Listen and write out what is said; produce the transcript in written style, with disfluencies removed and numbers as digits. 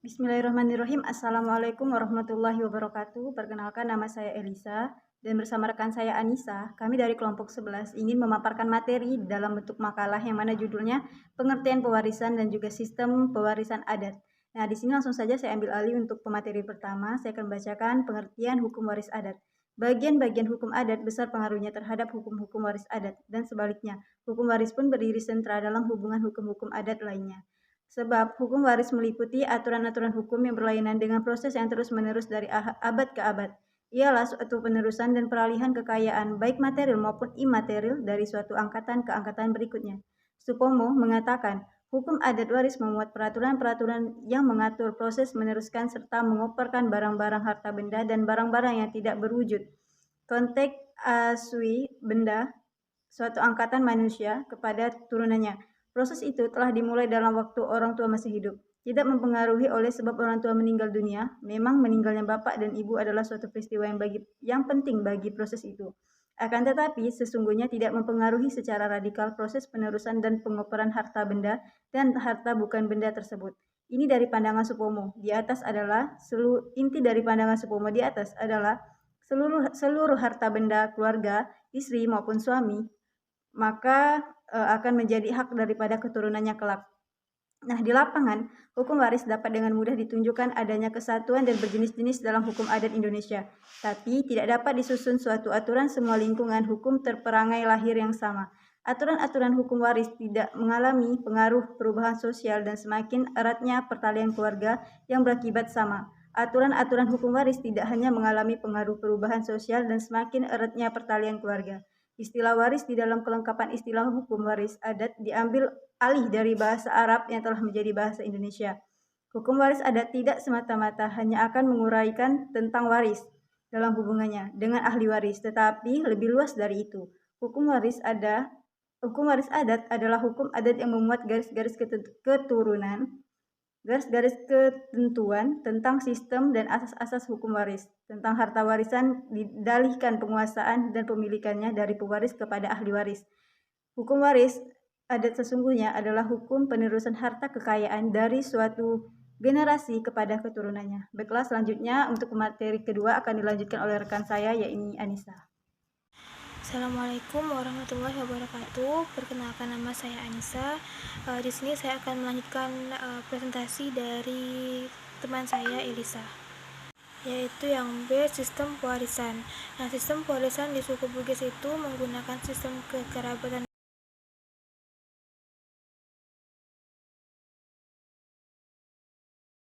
Bismillahirrahmanirrahim. Assalamualaikum warahmatullahi wabarakatuh. Perkenalkan, nama saya Elisa dan bersama rekan saya Anissa, kami dari kelompok 11 ingin memaparkan materi dalam bentuk makalah yang mana judulnya Pengertian Pewarisan dan juga Sistem Pewarisan Adat. Nah, di sini langsung saja saya ambil alih untuk pemateri pertama. Saya akan membacakan pengertian hukum waris adat. Bagian-bagian hukum adat besar pengaruhnya terhadap hukum-hukum waris adat, dan sebaliknya, hukum waris pun berdiri sentra dalam hubungan hukum-hukum adat lainnya. Sebab hukum waris meliputi aturan-aturan hukum yang berlainan dengan proses yang terus-menerus dari abad ke abad. Ialah suatu penerusan dan peralihan kekayaan baik material maupun imaterial dari suatu angkatan ke angkatan berikutnya. Supomo mengatakan, hukum adat waris memuat peraturan-peraturan yang mengatur proses meneruskan serta mengoperkan barang-barang harta benda dan barang-barang yang tidak berwujud. Konteks asui benda suatu angkatan manusia kepada turunannya. Proses itu telah dimulai dalam waktu orang tua masih hidup. Tidak mempengaruhi oleh sebab orang tua meninggal dunia. Memang meninggalnya bapak dan ibu adalah suatu peristiwa yang penting bagi proses itu. Akan tetapi, sesungguhnya tidak mempengaruhi secara radikal proses penerusan dan pengoperan harta benda dan harta bukan benda tersebut. Ini dari pandangan Supomo. Di atas adalah inti dari pandangan Supomo di atas adalah seluruh harta benda keluarga, istri maupun suami, maka akan menjadi hak daripada keturunannya kelak. Nah, di lapangan, hukum waris dapat dengan mudah ditunjukkan adanya kesatuan dan berjenis-jenis dalam hukum adat Indonesia, tapi tidak dapat disusun suatu aturan semua lingkungan hukum terperangai lahir yang sama. Aturan-aturan hukum waris tidak mengalami pengaruh perubahan sosial dan semakin eratnya pertalian keluarga yang berakibat sama. Aturan-aturan hukum waris tidak hanya mengalami pengaruh perubahan sosial dan semakin eratnya pertalian keluarga. Istilah waris di dalam kelengkapan istilah hukum waris adat diambil alih dari bahasa Arab yang telah menjadi bahasa Indonesia. Hukum waris adat tidak semata-mata hanya akan menguraikan tentang waris dalam hubungannya dengan ahli waris, tetapi lebih luas dari itu. Hukum waris adat adalah hukum adat yang memuat garis-garis keturunan, garis-garis ketentuan tentang sistem dan asas-asas hukum waris, tentang harta warisan didalihkan penguasaan dan pemilikannya dari pewaris kepada ahli waris. Hukum waris adat sesungguhnya adalah hukum penerusan harta kekayaan dari suatu generasi kepada keturunannya. Baiklah, selanjutnya untuk materi kedua akan dilanjutkan oleh rekan saya, yaitu Anissa. Assalamualaikum warahmatullahi wabarakatuh. Perkenalkan, nama saya Anissa. Di sini saya akan melanjutkan presentasi dari teman saya Elisa, yaitu yang B, sistem pewarisan. Nah, sistem pewarisan di suku Bugis itu menggunakan sistem kekerabatan